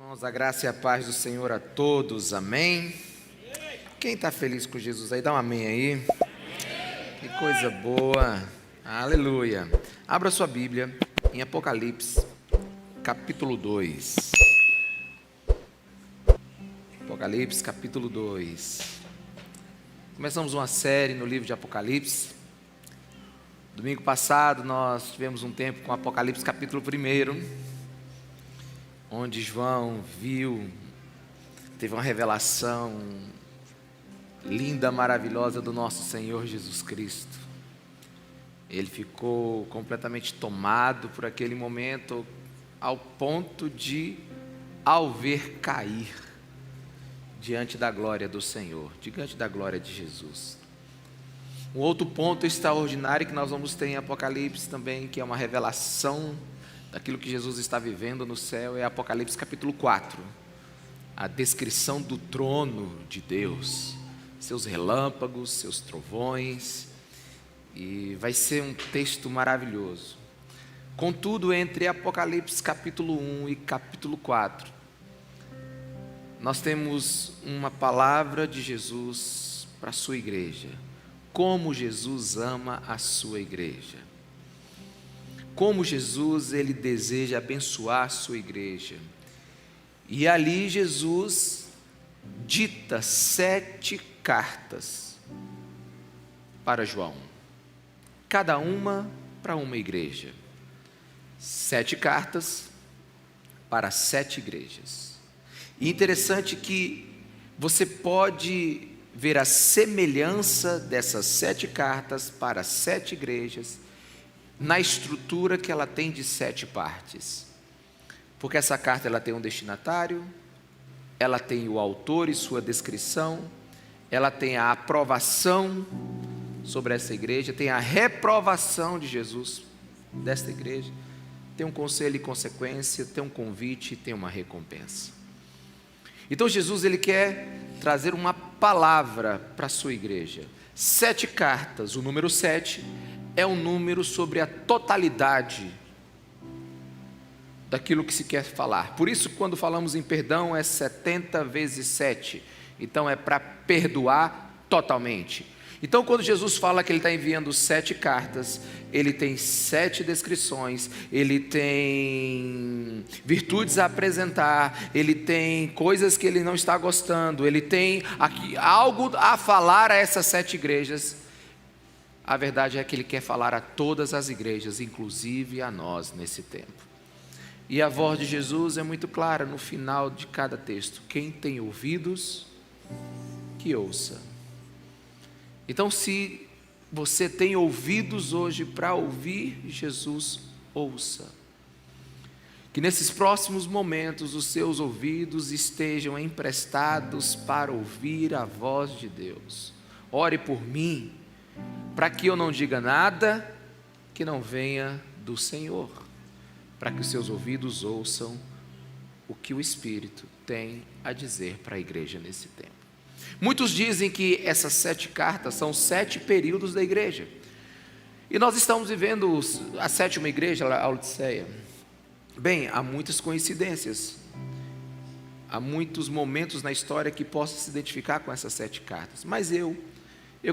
Irmãos, a graça e a paz do Senhor a todos, amém? Quem está feliz com Jesus aí, dá um amém aí. Que coisa boa, aleluia. Abra sua Bíblia em Apocalipse, capítulo 2. Apocalipse, capítulo 2. Começamos uma série no livro de Apocalipse. Domingo passado nós tivemos um tempo com Apocalipse, capítulo 1, onde João teve uma revelação linda, maravilhosa do nosso Senhor Jesus Cristo. Ele ficou completamente tomado por aquele momento, ao ponto de, ao ver cair diante da glória do Senhor, diante da glória de Jesus. Um outro ponto extraordinário que nós vamos ter em Apocalipse também, que é uma revelação daquilo que Jesus está vivendo no céu, é Apocalipse capítulo 4, a descrição do trono de Deus, seus relâmpagos, seus trovões, e vai ser um texto maravilhoso. Contudo, entre Apocalipse capítulo 1 e capítulo 4, nós temos uma palavra de Jesus para a sua igreja. Como Jesus ama a sua igreja. Como Jesus, ele deseja abençoar a sua igreja. E ali Jesus dita 7 cartas para João, cada uma para uma igreja. 7 cartas para 7 igrejas. E interessante que você pode ver a semelhança dessas 7 cartas para 7 igrejas na estrutura que ela tem de 7 partes. Porque essa carta ela tem um destinatário, ela tem o autor e sua descrição, ela tem a aprovação sobre essa igreja, tem a reprovação de Jesus desta igreja, tem um conselho e consequência, tem um convite, tem uma recompensa. Então Jesus ele quer trazer uma palavra para a sua igreja. 7 cartas, o número 7 é um número sobre a totalidade daquilo que se quer falar. Por isso, quando falamos em perdão, é 70 vezes 7. Então, é para perdoar totalmente. Então, quando Jesus fala que ele está enviando 7 cartas, ele tem 7 descrições, ele tem virtudes a apresentar, ele tem coisas que ele não está gostando, ele tem aqui algo a falar a essas 7 igrejas. A verdade é que ele quer falar a todas as igrejas, inclusive a nós nesse tempo. E a voz de Jesus é muito clara no final de cada texto: quem tem ouvidos, que ouça. Então, se você tem ouvidos hoje para ouvir Jesus, ouça. Que nesses próximos momentos os seus ouvidos estejam emprestados para ouvir a voz de Deus. Ore por mim, para que eu não diga nada que não venha do Senhor, para que os seus ouvidos ouçam o que o Espírito tem a dizer para a igreja nesse tempo. Muitos dizem que essas 7 cartas são 7 períodos da igreja, e nós estamos vivendo a 7ª igreja, a Laodiceia. Bem, há muitas coincidências, há muitos momentos na história que possam se identificar com essas 7 cartas, mas eu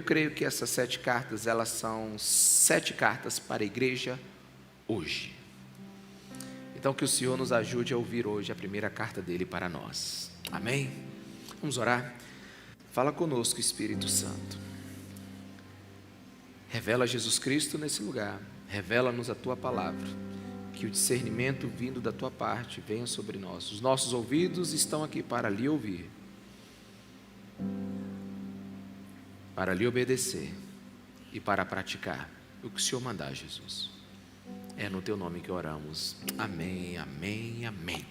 creio que essas 7 cartas, elas são 7 cartas para a igreja hoje. Então que o Senhor nos ajude a ouvir hoje a primeira carta dele para nós. Amém? Vamos orar? Fala conosco, Espírito Santo. Revela Jesus Cristo nesse lugar. Revela-nos a tua palavra. Que o discernimento vindo da tua parte venha sobre nós. Os nossos ouvidos estão aqui para lhe ouvir, para lhe obedecer e para praticar o que o Senhor mandar, Jesus. É no teu nome que oramos. Amém, amém, amém.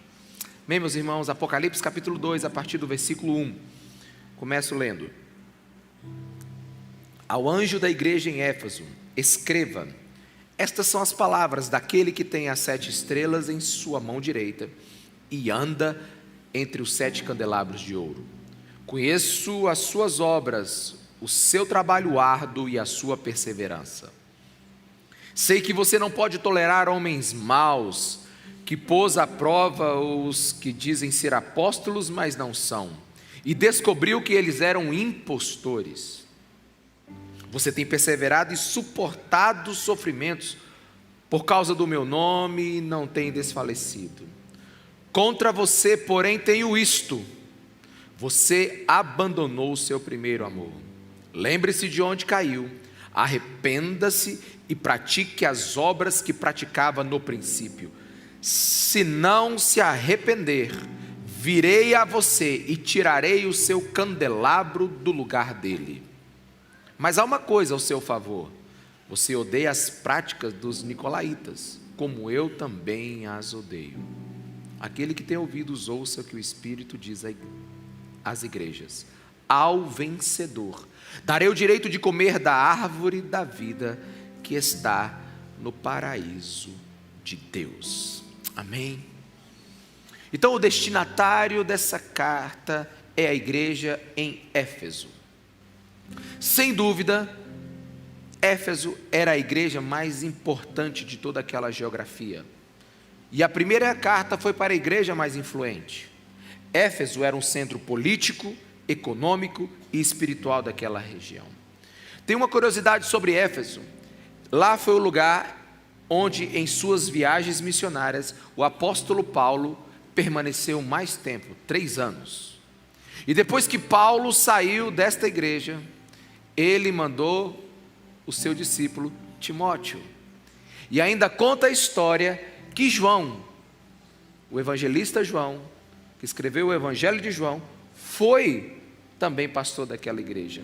Bem, meus irmãos, Apocalipse capítulo 2, a partir do versículo 1. Começo lendo. Ao anjo da igreja em Éfeso, escreva: estas são as palavras daquele que tem as 7 estrelas em sua mão direita e anda entre os 7 candelabros de ouro. Conheço as suas obras, o seu trabalho árduo e a sua perseverança. Sei que você não pode tolerar homens maus, que pôs à prova os que dizem ser apóstolos, mas não são, e descobriu que eles eram impostores. Você tem perseverado e suportado os sofrimentos por causa do meu nome e não tem desfalecido. Contra você, porém, tenho isto: você abandonou o seu primeiro amor. Lembre-se de onde caiu, arrependa-se e pratique as obras que praticava no princípio. Se não se arrepender, virei a você e tirarei o seu candelabro do lugar dele. Mas há uma coisa ao seu favor: você odeia as práticas dos nicolaítas, como eu também as odeio. Aquele que tem ouvidos, ouça o que o Espírito diz às igrejas. Ao vencedor darei o direito de comer da árvore da vida que está no paraíso de Deus. Amém? Então o destinatário dessa carta é a igreja em Éfeso. Sem dúvida, Éfeso era a igreja mais importante de toda aquela geografia. E a primeira carta foi para a igreja mais influente. Éfeso era um centro político, econômico e espiritual daquela região. Tem uma curiosidade sobre Éfeso. Lá foi o lugar onde, em suas viagens missionárias, o apóstolo Paulo permaneceu mais tempo, 3 anos. E depois que Paulo saiu desta igreja, ele mandou o seu discípulo Timóteo. E ainda conta a história que João, o evangelista João, que escreveu o Evangelho de João, foi também pastor daquela igreja.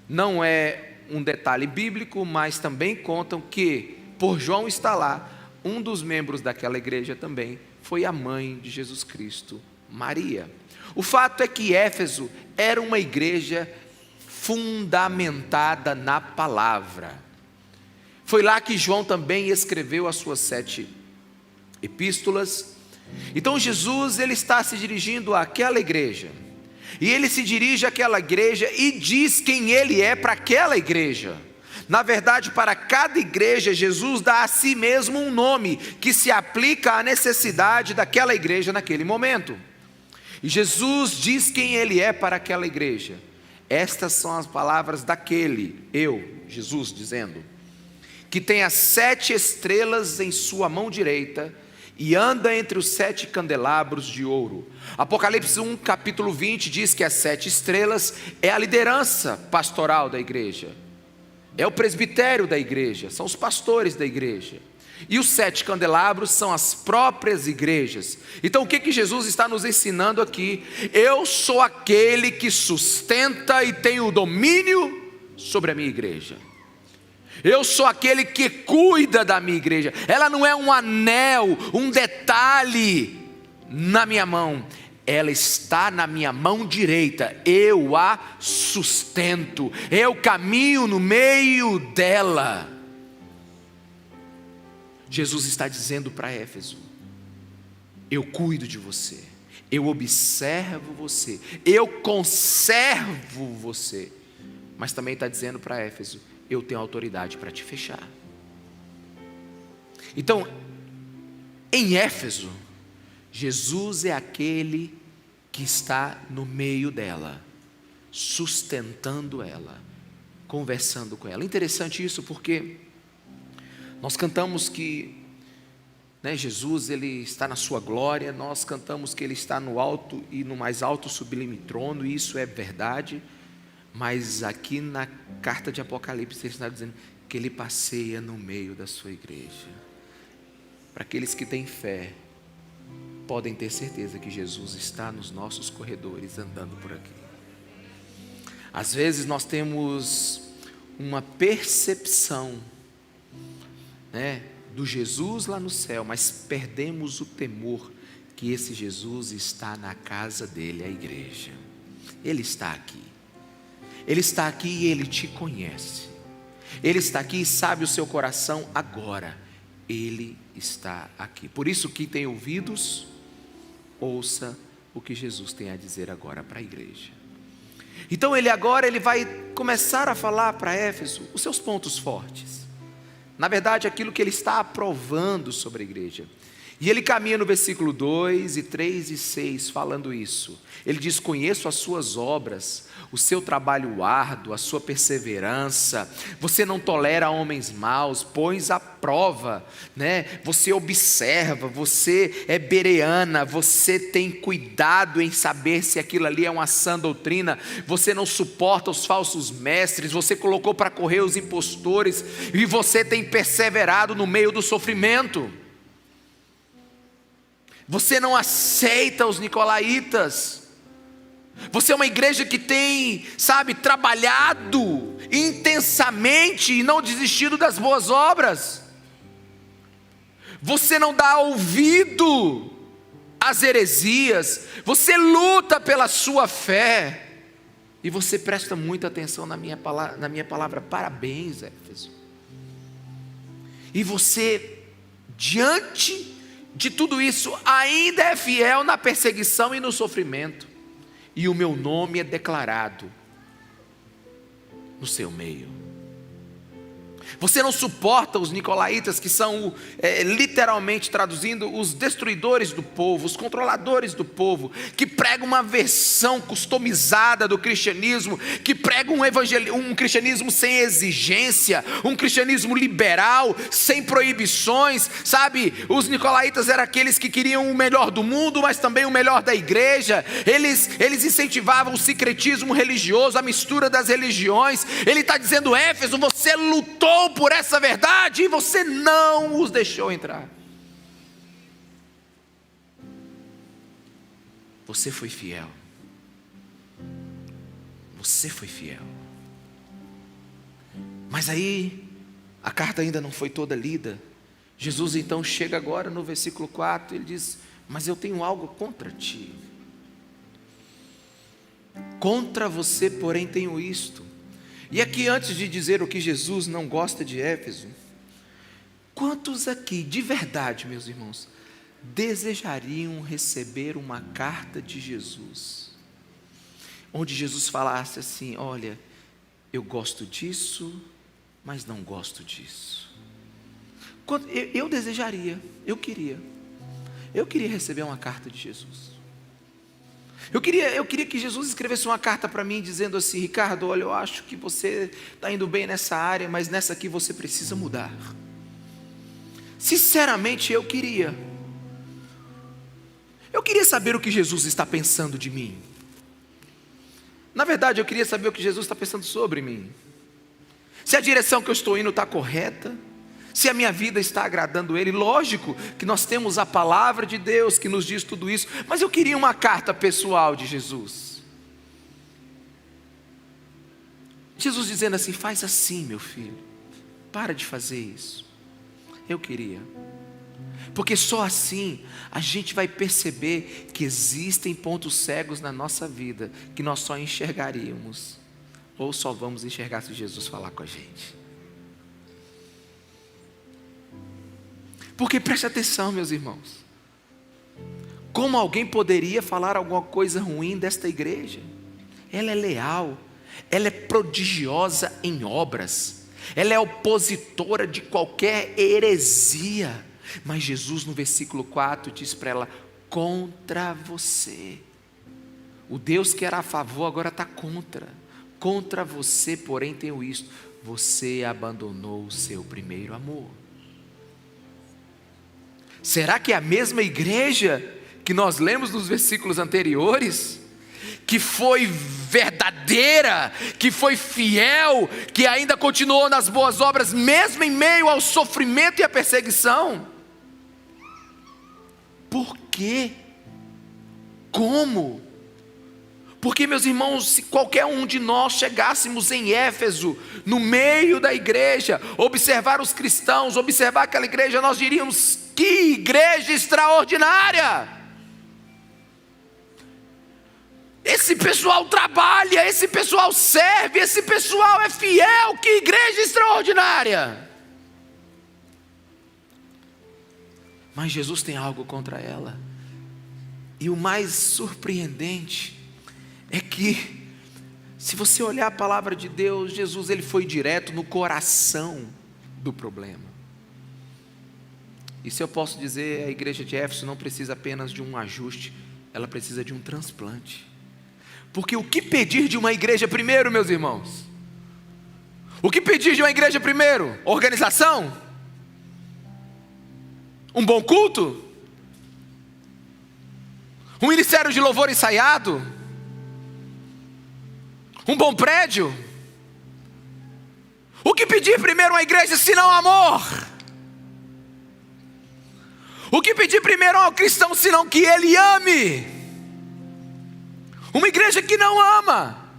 Não é um detalhe bíblico, mas também contam que, por João estar lá, um dos membros daquela igreja também foi a mãe de Jesus Cristo, Maria. O fato é que Éfeso era uma igreja fundamentada na palavra. Foi lá que João também escreveu as suas 7 epístolas. Então Jesus, ele está se dirigindo àquela igreja, e ele se dirige àquela igreja e diz quem ele é para aquela igreja. Na verdade, para cada igreja, Jesus dá a si mesmo um nome que se aplica à necessidade daquela igreja naquele momento. E Jesus diz quem ele é para aquela igreja. Estas são as palavras daquele, Jesus, dizendo: que tem as 7 estrelas em sua mão direita e anda entre os 7 candelabros de ouro. Apocalipse 1, capítulo 20, diz que as 7 estrelas é a liderança pastoral da igreja, é o presbitério da igreja, são os pastores da igreja. E os 7 candelabros são as próprias igrejas. Então o que Jesus está nos ensinando aqui? Eu sou aquele que sustenta e tem o domínio sobre a minha igreja. Eu sou aquele que cuida da minha igreja. Ela não é um anel, um detalhe na minha mão. Ela está na minha mão direita. Eu a sustento. Eu caminho no meio dela. Jesus está dizendo para Éfeso: eu cuido de você. Eu observo você. Eu conservo você. Mas também está dizendo para Éfeso: eu tenho autoridade para te fechar. Então, em Éfeso, Jesus é aquele que está no meio dela, sustentando ela, conversando com ela. Interessante isso, porque nós cantamos que Jesus, ele está na sua glória. Nós cantamos que ele está no alto e no mais alto sublime trono, e isso é verdade. Mas aqui na carta de Apocalipse ele está dizendo que ele passeia no meio da sua igreja. Para aqueles que têm fé, podem ter certeza que Jesus está nos nossos corredores, andando por aqui. Às vezes nós temos uma percepção, do Jesus lá no céu, mas perdemos o temor que esse Jesus está na casa dele, a igreja. Ele está aqui. Ele está aqui e ele te conhece. Ele está aqui e sabe o seu coração agora. Ele está aqui. Por isso, que tem ouvidos, ouça o que Jesus tem a dizer agora para a igreja. Então ele vai começar a falar para Éfeso os seus pontos fortes. Na verdade, aquilo que ele está aprovando sobre a igreja. E ele caminha no versículo 2, e 3 e 6 falando isso. Ele diz: conheço as suas obras, o seu trabalho árduo, a sua perseverança. Você não tolera homens maus, pões à prova, né? Você observa, você é bereana, você tem cuidado em saber se aquilo ali é uma sã doutrina. Você não suporta os falsos mestres, você colocou para correr os impostores, e você tem perseverado no meio do sofrimento. Você não aceita os nicolaítas. Você é uma igreja que tem, trabalhado intensamente e não desistido das boas obras. Você não dá ouvido às heresias. Você luta pela sua fé. E você presta muita atenção na minha palavra. Parabéns, Éfeso. E você, diante de tudo isso, ainda é fiel na perseguição e no sofrimento, e o meu nome é declarado no seu meio. Você não suporta os nicolaítas, que são, literalmente traduzindo, os destruidores do povo, os controladores do povo, que pregam uma versão customizada do cristianismo, que pregam um cristianismo sem exigência, um cristianismo liberal, sem proibições. Os nicolaítas eram aqueles que queriam o melhor do mundo, mas também o melhor da igreja. Eles incentivavam o sincretismo religioso, a mistura das religiões. Ele está dizendo: Éfeso, você lutou por essa verdade e você não os deixou entrar. Você foi fiel. Você foi fiel. Mas aí a carta ainda não foi toda lida. Jesus então chega agora no versículo 4, ele diz: mas eu tenho algo contra ti. Contra você, porém, tenho isto. E aqui, antes de dizer o que Jesus não gosta de Éfeso, quantos aqui, de verdade, meus irmãos, desejariam receber uma carta de Jesus, onde Jesus falasse assim: olha, eu gosto disso, mas não gosto disso? Eu desejaria, eu queria receber uma carta de Jesus. Eu queria que Jesus escrevesse uma carta para mim dizendo assim: Ricardo, olha, eu acho que você está indo bem nessa área, mas nessa aqui você precisa mudar. Sinceramente, eu queria saber o que Jesus está pensando de mim. Na verdade, eu queria saber o que Jesus está pensando sobre mim. Se a direção que eu estou indo está correta, se a minha vida está agradando Ele. Lógico que nós temos a palavra de Deus que nos diz tudo isso, mas eu queria uma carta pessoal de Jesus. Jesus dizendo assim: faz assim, meu filho, para de fazer isso. Eu queria, porque só assim a gente vai perceber que existem pontos cegos na nossa vida, que nós só enxergaríamos, ou só vamos enxergar se Jesus falar com a gente. Porque preste atenção, meus irmãos, como alguém poderia falar alguma coisa ruim desta igreja? Ela é leal, ela é prodigiosa em obras, ela é opositora de qualquer heresia. Mas Jesus, no versículo 4, diz para ela: contra você. O Deus que era a favor agora está contra você, porém tenho isto: você abandonou o seu primeiro amor. Será que é a mesma igreja que nós lemos nos versículos anteriores, que foi verdadeira, que foi fiel, que ainda continuou nas boas obras, mesmo em meio ao sofrimento e à perseguição? Por quê? Como? Porque, meus irmãos, se qualquer um de nós chegássemos em Éfeso, no meio da igreja, observar os cristãos, observar aquela igreja, nós diríamos: que igreja extraordinária! Esse pessoal trabalha, esse pessoal serve, esse pessoal é fiel, que igreja extraordinária! Mas Jesus tem algo contra ela. E o mais surpreendente é que, se você olhar a palavra de Deus, Jesus ele foi direto no coração do problema. E se eu posso dizer, a igreja de Éfeso não precisa apenas de um ajuste, ela precisa de um transplante. Porque o que pedir de uma igreja primeiro, meus irmãos? O que pedir de uma igreja primeiro? Organização? Um bom culto? Um ministério de louvor ensaiado? Um bom prédio? O que pedir primeiro a uma igreja senão amor? O que pedir primeiro ao cristão senão que ele ame? Uma igreja que não ama,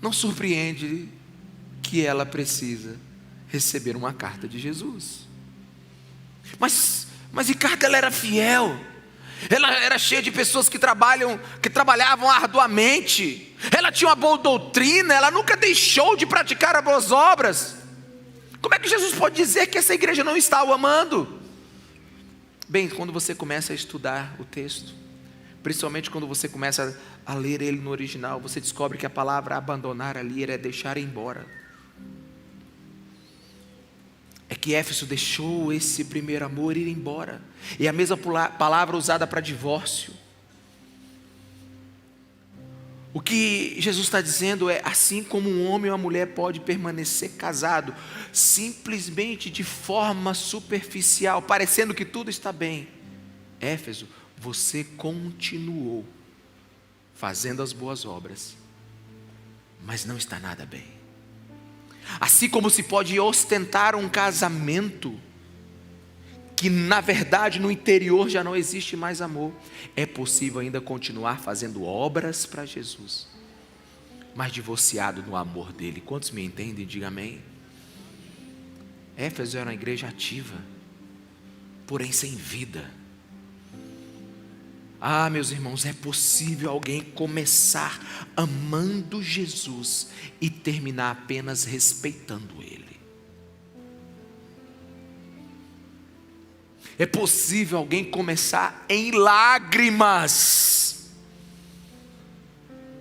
não surpreende que ela precisa receber uma carta de Jesus. Mas Ricardo, ela era fiel. Ela era cheia de pessoas que trabalhavam arduamente. Ela tinha uma boa doutrina. Ela nunca deixou de praticar as boas obras. Como é que Jesus pode dizer que essa igreja não está o amando? Bem, quando você começa a estudar o texto, principalmente quando você começa a ler ele no original, você descobre que a palavra abandonar ali é deixar embora. É que Éfeso deixou esse primeiro amor ir embora. E a mesma palavra usada para divórcio. O que Jesus está dizendo é: assim como um homem ou uma mulher pode permanecer casado, simplesmente de forma superficial, parecendo que tudo está bem, Éfeso, você continuou fazendo as boas obras, mas não está nada bem. Assim como se pode ostentar um casamento que na verdade no interior já não existe mais amor, é possível ainda continuar fazendo obras para Jesus, mas divorciado no amor dele. Quantos me entendem? Diga amém. Éfeso era uma igreja ativa, porém sem vida. Ah, meus irmãos, é possível alguém começar amando Jesus e terminar apenas respeitando Ele. É possível alguém começar em lágrimas,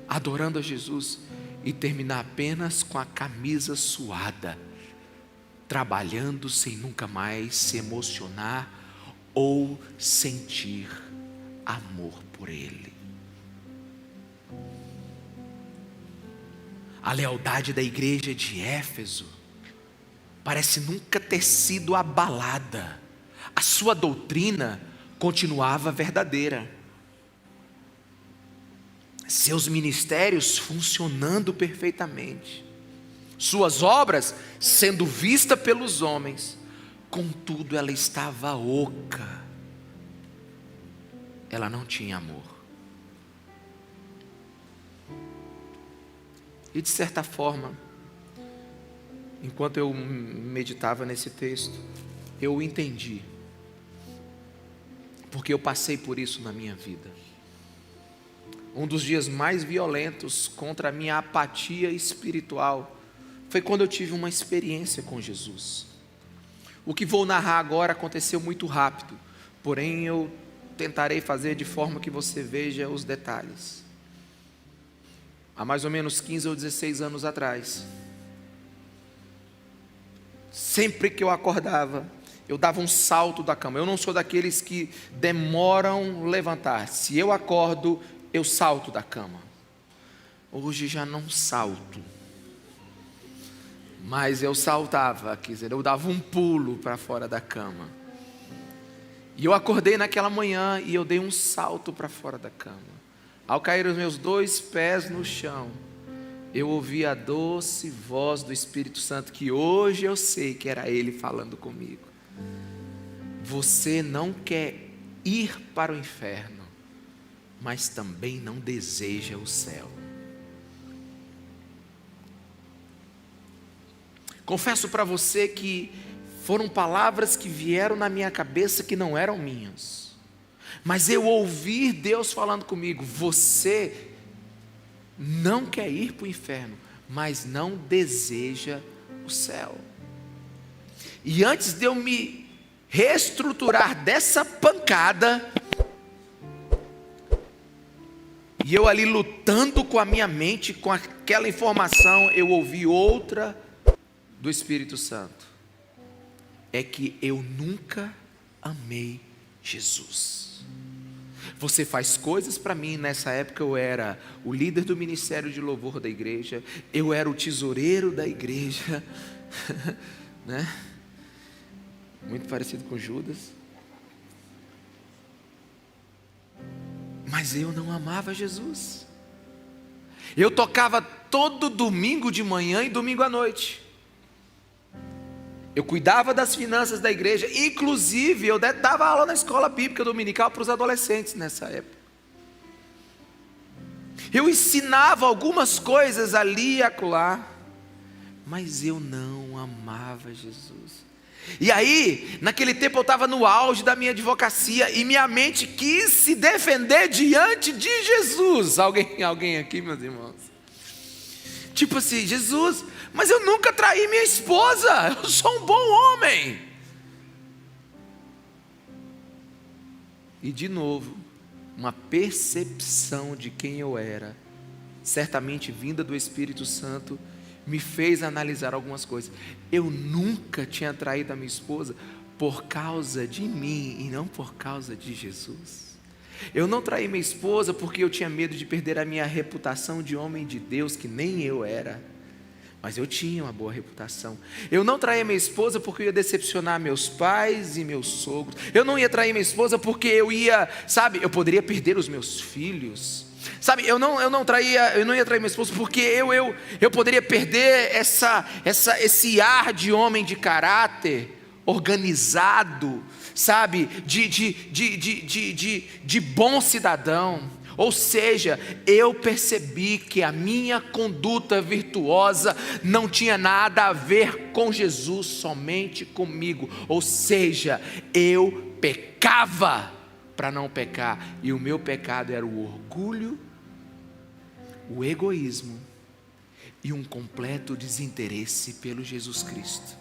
adorando a Jesus, e terminar apenas com a camisa suada, trabalhando sem nunca mais se emocionar ou sentir amor por Ele. A lealdade da igreja de Éfeso parece nunca ter sido abalada. A sua doutrina continuava verdadeira. Seus ministérios funcionando perfeitamente. Suas obras sendo vistas pelos homens. Contudo, ela estava oca. Ela não tinha amor. E de certa forma, enquanto eu meditava nesse texto, eu entendi, porque eu passei por isso na minha vida. Um dos dias mais violentos contra a minha apatia espiritual foi quando eu tive uma experiência com Jesus. O que vou narrar agora aconteceu muito rápido, porém eu tentarei fazer de forma que você veja os detalhes. Há mais ou menos 15 ou 16 anos atrás, sempre que eu acordava, eu dava um salto da cama. Eu não sou daqueles que demoram levantar. Se eu acordo, eu salto da cama. Hoje já não salto, mas eu saltava, quer dizer, eu dava um pulo para fora da cama. E eu acordei naquela manhã e eu dei um salto para fora da cama. Ao cair os meus 2 pés no chão, eu ouvi a doce voz do Espírito Santo, que hoje eu sei que era Ele falando comigo. Você não quer ir para o inferno, mas também não deseja o céu. Confesso para você que foram palavras que vieram na minha cabeça que não eram minhas. Mas eu ouvi Deus falando comigo: você não quer ir para o inferno, mas não deseja o céu. E antes de eu me reestruturar dessa pancada, e eu ali lutando com a minha mente, com aquela informação, eu ouvi outra do Espírito Santo. é que eu nunca amei Jesus. Você faz coisas para mim. Nessa época eu era o líder do ministério de louvor da igreja, eu era o tesoureiro da igreja, né? Muito parecido com Judas. Mas eu não amava Jesus. Eu tocava todo domingo de manhã e domingo à noite. Eu cuidava das finanças da igreja. Inclusive eu dava aula na escola bíblica dominical para os adolescentes nessa época. Eu ensinava algumas coisas ali e acolá, mas eu não amava Jesus. E aí, naquele tempo eu estava no auge da minha advocacia e minha mente quis se defender diante de Jesus. Alguém aqui, meus irmãos? Tipo assim, Jesus, mas eu nunca traí minha esposa, eu sou um bom homem. E de novo, uma percepção de quem eu era, certamente vinda do Espírito Santo, me fez analisar algumas coisas. Eu nunca tinha traído a minha esposa por causa de mim e não por causa de Jesus. Eu não traí minha esposa porque eu tinha medo de perder a minha reputação de homem de Deus, que nem eu era, mas eu tinha uma boa reputação. Eu não traí minha esposa porque eu ia decepcionar meus pais e meus sogros. Eu não ia trair minha esposa porque eu ia, eu poderia perder os meus filhos. Eu não ia trair minha esposa porque eu poderia perder esse ar de homem de caráter, organizado, de bom cidadão. Ou seja, eu percebi que a minha conduta virtuosa não tinha nada a ver com Jesus, somente comigo. Ou seja, eu pecava para não pecar, e o meu pecado era o orgulho, o egoísmo e um completo desinteresse pelo Jesus Cristo,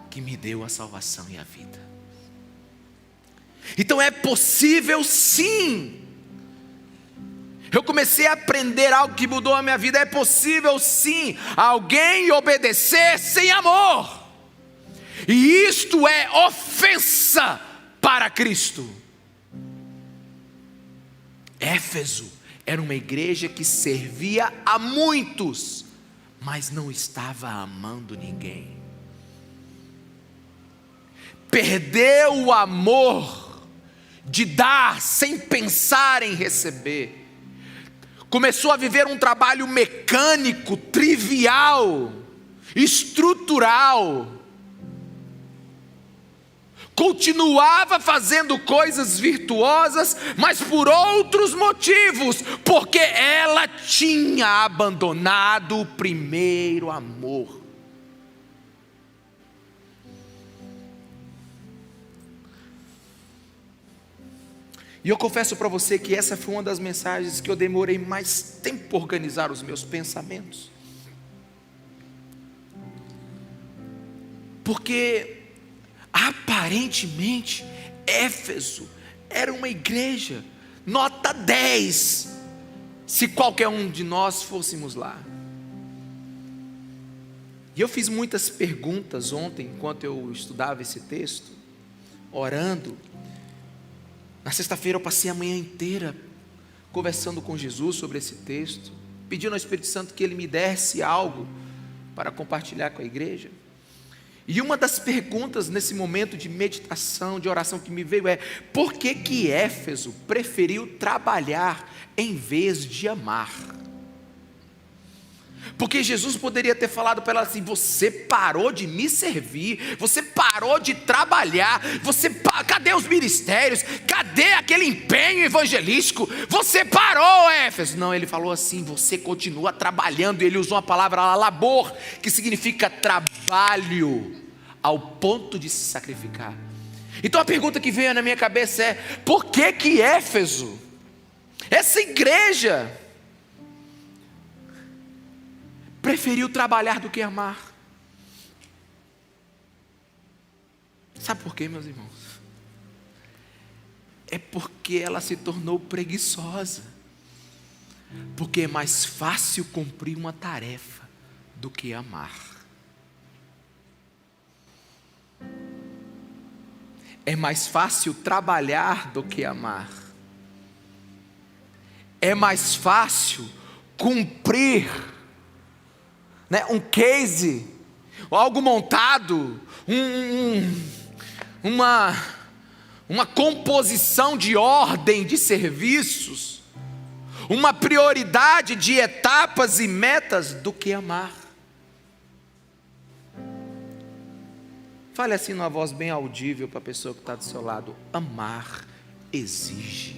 que me deu a salvação e a vida. Então é possível sim. Eu comecei a aprender algo que mudou a minha vida. É possível sim alguém obedecer sem amor, e isto é ofensa para Cristo. Éfeso era uma igreja que servia a muitos, mas não estava amando ninguém. Perdeu o amor de dar sem pensar em receber. Começou a viver um trabalho mecânico, trivial, estrutural. Continuava fazendo coisas virtuosas, mas por outros motivos, porque ela tinha abandonado o primeiro amor. E eu confesso para você que essa foi uma das mensagens que eu demorei mais tempo para organizar os meus pensamentos. Porque aparentemente Éfeso era uma igreja nota 10, se qualquer um de nós fôssemos lá. E eu fiz muitas perguntas ontem, enquanto eu estudava esse texto, orando. Na sexta-feira eu passei a manhã inteira conversando com Jesus sobre esse texto, pedindo ao Espírito Santo que Ele me desse algo para compartilhar com a igreja. E uma das perguntas nesse momento de meditação, de oração que me veio é: por que Éfeso preferiu trabalhar em vez de amar? Porque Jesus poderia ter falado para ela assim: você parou de me servir, você parou de trabalhar, cadê os ministérios, cadê aquele empenho evangelístico, você parou, Éfeso. Não, ele falou assim: você continua trabalhando. E ele usou a palavra labor, que significa trabalho, ao ponto de se sacrificar. Então a pergunta que veio na minha cabeça é: por que Éfeso, essa igreja, preferiu trabalhar do que amar? Sabe por quê, meus irmãos? É porque ela se tornou preguiçosa. Porque é mais fácil cumprir uma tarefa do que amar. é mais fácil trabalhar do que amar. É mais fácil cumprir, né, um case, algo montado, uma composição de ordem de serviços, uma prioridade de etapas e metas do que amar. Fale assim numa voz bem audível para a pessoa que está do seu lado: amar exige.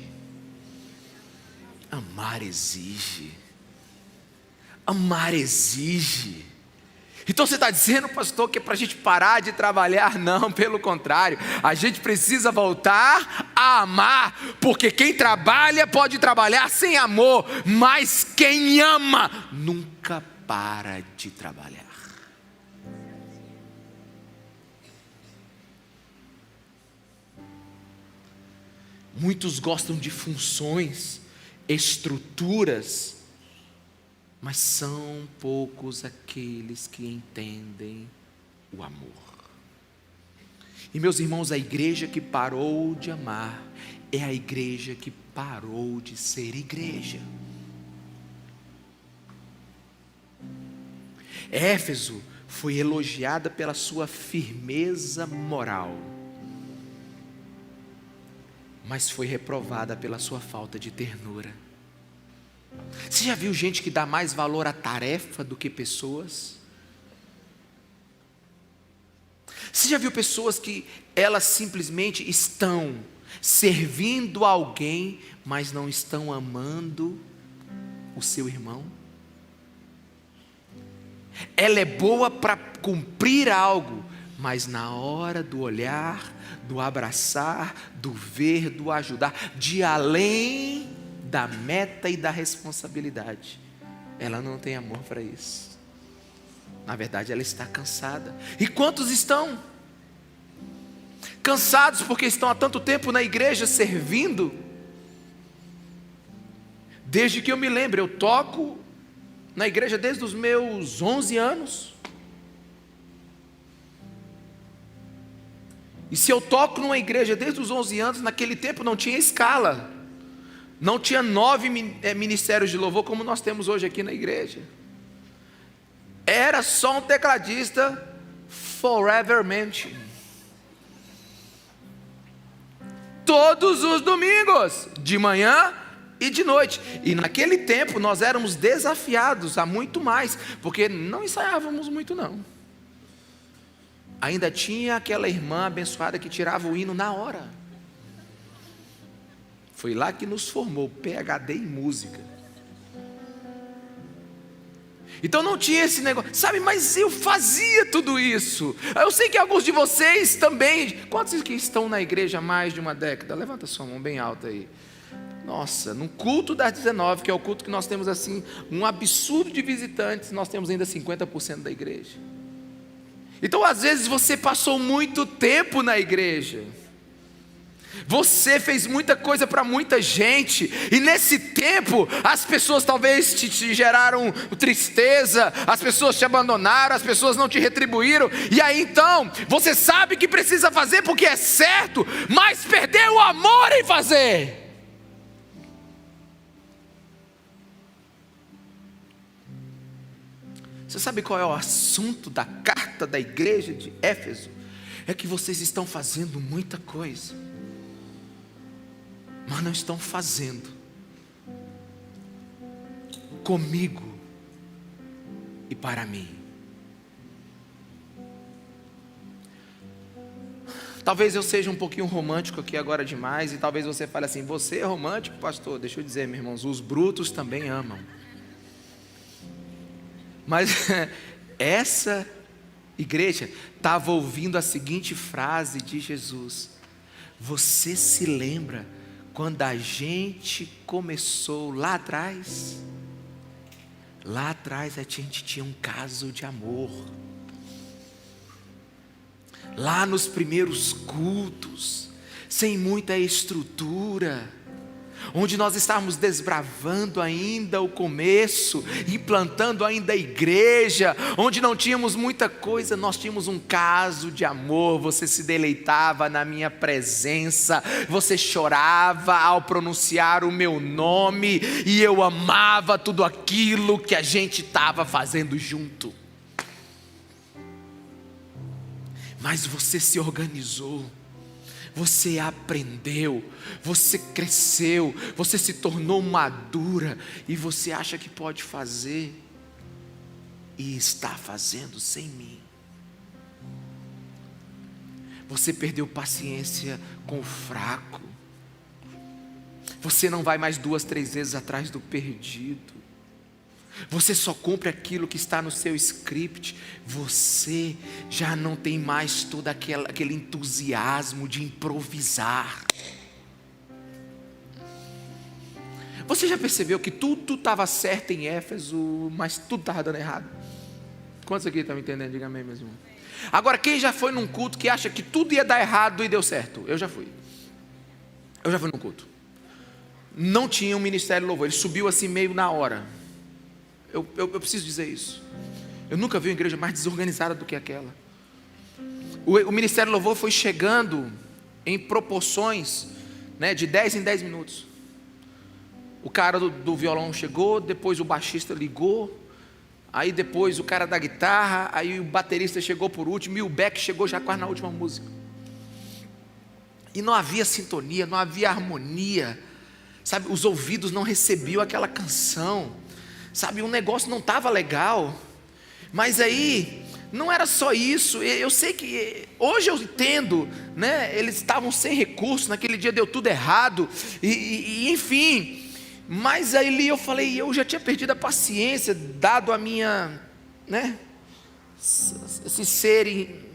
Amar exige. Amar exige. Então você está dizendo, pastor, que é para a gente parar de trabalhar? Não, pelo contrário, a gente precisa voltar a amar, porque quem trabalha pode trabalhar sem amor, mas quem ama nunca para de trabalhar. Muitos gostam de funções, estruturas, mas são poucos aqueles que entendem o amor. E meus irmãos, a igreja que parou de amar é a igreja que parou de ser igreja. Éfeso foi elogiada pela sua firmeza moral, mas foi reprovada pela sua falta de ternura. Você já viu gente que dá mais valor à tarefa do que pessoas? Você já viu pessoas que elas simplesmente estão servindo alguém, mas não estão amando o seu irmão? Ela é boa para cumprir algo, mas na hora do olhar, do abraçar, do ver, do ajudar, de além da meta e da responsabilidade, ela não tem amor para isso. Na verdade, ela está cansada. E quantos estão cansados porque estão há tanto tempo na igreja servindo? Desde que eu me lembro, eu toco na igreja desde os meus 11 anos. E se eu toco numa igreja desde os 11 anos, naquele tempo não tinha escala. Não tinha 9 ministérios de louvor como nós temos hoje aqui na igreja. Era só um tecladista forevermente. Todos os domingos, de manhã e de noite. E naquele tempo nós éramos desafiados a muito mais, porque não ensaiávamos muito não. Ainda tinha aquela irmã abençoada que tirava o hino na hora. Foi lá que nos formou, PhD em música. Então não tinha esse negócio, sabe, mas eu fazia tudo isso. Eu sei que alguns de vocês também. Quantos que estão na igreja há mais de uma década? Levanta sua mão bem alta aí. Nossa, no culto das 19, que é o culto que nós temos assim, um absurdo de visitantes, nós temos ainda 50% da igreja. Então às vezes você passou muito tempo na igreja, você fez muita coisa para muita gente, e nesse tempo as pessoas talvez te geraram tristeza, as pessoas te abandonaram, as pessoas não te retribuíram, e aí então você sabe que precisa fazer porque é certo, mas perdeu o amor em fazer. Você sabe qual é o assunto da carta da igreja de Éfeso? É que vocês estão fazendo muita coisa, mas não estão fazendo comigo e para mim. Talvez eu seja um pouquinho romântico aqui agora demais, e talvez você fale assim: você é romântico, pastor? Deixa eu dizer, meus irmãos, os brutos também amam. Mas essa igreja estava ouvindo a seguinte frase de Jesus: você se lembra quando a gente começou lá atrás? Lá atrás a gente tinha um caso de amor. Lá nos primeiros cultos, sem muita estrutura, onde nós estávamos desbravando ainda o começo, implantando ainda a igreja, onde não tínhamos muita coisa, nós tínhamos um caso de amor. Você se deleitava na minha presença, você chorava ao pronunciar o meu nome, e eu amava tudo aquilo que a gente estava fazendo junto. Mas você se organizou, você aprendeu, você cresceu, você se tornou madura, e você acha que pode fazer, e está fazendo sem mim. Você perdeu paciência com o fraco, você não vai mais 2, 3 vezes atrás do perdido, você só cumpre aquilo que está no seu script. Você já não tem mais todo aquele entusiasmo de improvisar. Você já percebeu que tudo estava certo em Éfeso, mas tudo estava dando errado? Quantos aqui estão entendendo? Diga amém, meus irmãos. Agora, quem já foi num culto que acha que tudo ia dar errado e deu certo? Eu já fui num culto. Não tinha um ministério de louvor, ele subiu assim meio na hora. Eu preciso dizer isso. Eu nunca vi uma igreja mais desorganizada do que aquela. O ministério de louvor foi chegando em proporções, né, de 10 em 10 minutos. O cara do violão chegou, depois o baixista ligou, aí depois o cara da guitarra, aí o baterista chegou por último, e o back chegou já quase na última música. E não havia sintonia, não havia harmonia, sabe? Os ouvidos não recebiam aquela canção, sabe? O negócio não estava legal. Mas aí, não era só isso. Eu sei que, hoje eu entendo, né? Eles estavam sem recurso, naquele dia deu tudo errado, e enfim. Mas aí eu falei, eu já tinha perdido a paciência, dado a minha, né, esse ser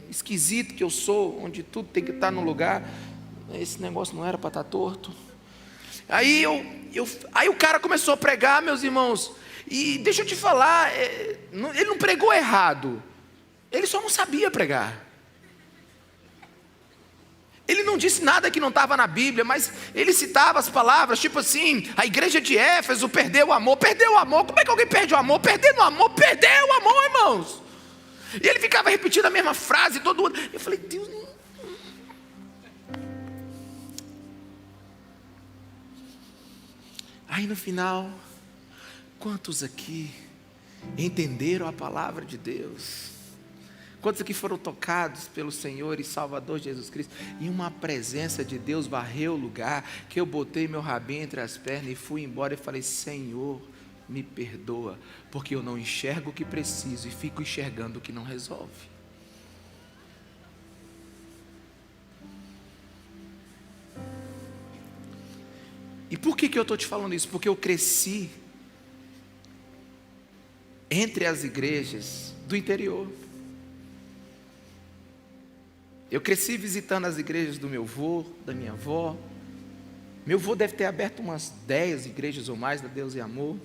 esquisito que eu sou, onde tudo tem que estar no lugar. Esse negócio não era para estar torto. Aí o cara começou a pregar, meus irmãos, e deixa eu te falar, ele não pregou errado, ele só não sabia pregar. Ele não disse nada que não estava na Bíblia, mas ele citava as palavras, tipo assim, a igreja de Éfeso perdeu o amor. Perdeu o amor? Como é que alguém perde o amor? Perdendo o amor, perdeu o amor, irmãos. E ele ficava repetindo a mesma frase, todo mundo. Eu falei, Deus, não. Aí no final, quantos aqui entenderam a palavra de Deus? Quantos aqui foram tocados pelo Senhor e Salvador Jesus Cristo? E uma presença de Deus varreu o lugar, que eu botei meu rabinho entre as pernas e fui embora e falei, Senhor, me perdoa, porque eu não enxergo o que preciso e fico enxergando o que não resolve. E por que eu estou te falando isso? Porque eu cresci entre as igrejas do interior. Eu cresci visitando as igrejas do meu avô, da minha avó. Meu avô deve ter aberto umas 10 igrejas ou mais da Deus e Amor.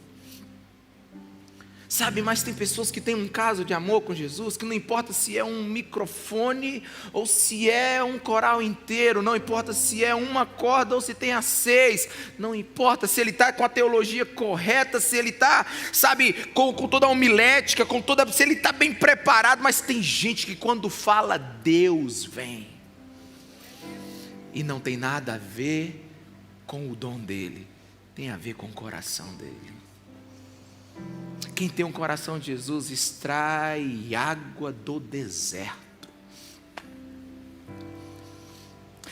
Sabe, mas tem pessoas que têm um caso de amor com Jesus, que não importa se é um microfone ou se é um coral inteiro, não importa se é uma corda ou se tem as 6, não importa se ele está com a teologia correta, se ele está, sabe, com toda a homilética, se ele está bem preparado, mas tem gente que quando fala Deus vem, e não tem nada a ver com o dom dele, tem a ver com o coração dele. Quem tem um coração de Jesus extrai água do deserto.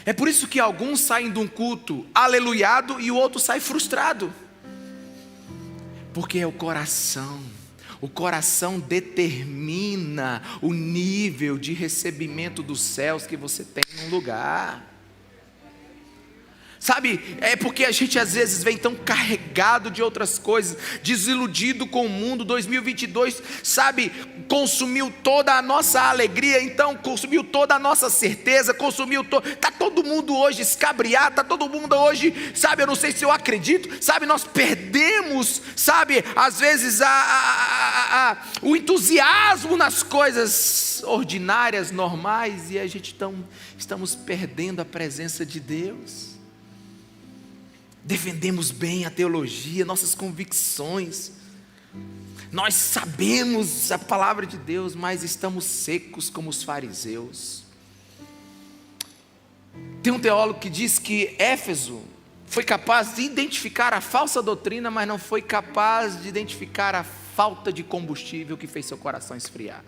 É por isso que alguns saem de um culto aleluiado e o outro sai frustrado. Porque é o coração. O coração determina o nível de recebimento dos céus que você tem num lugar. Sabe, é porque a gente às vezes vem tão carregado de outras coisas, desiludido com o mundo. 2022, sabe, consumiu toda a nossa alegria, então consumiu toda a nossa certeza, está todo mundo hoje escabriado, está todo mundo hoje, sabe, eu não sei se eu acredito, sabe, nós perdemos, sabe, às vezes o entusiasmo nas coisas ordinárias, normais, e a gente estamos perdendo a presença de Deus. defendemos bem a teologia, nossas convicções, nós sabemos a palavra de Deus, mas estamos secos como os fariseus. Tem um teólogo que diz que Éfeso foi capaz de identificar a falsa doutrina, mas não foi capaz de identificar a falta de combustível que fez seu coração esfriar.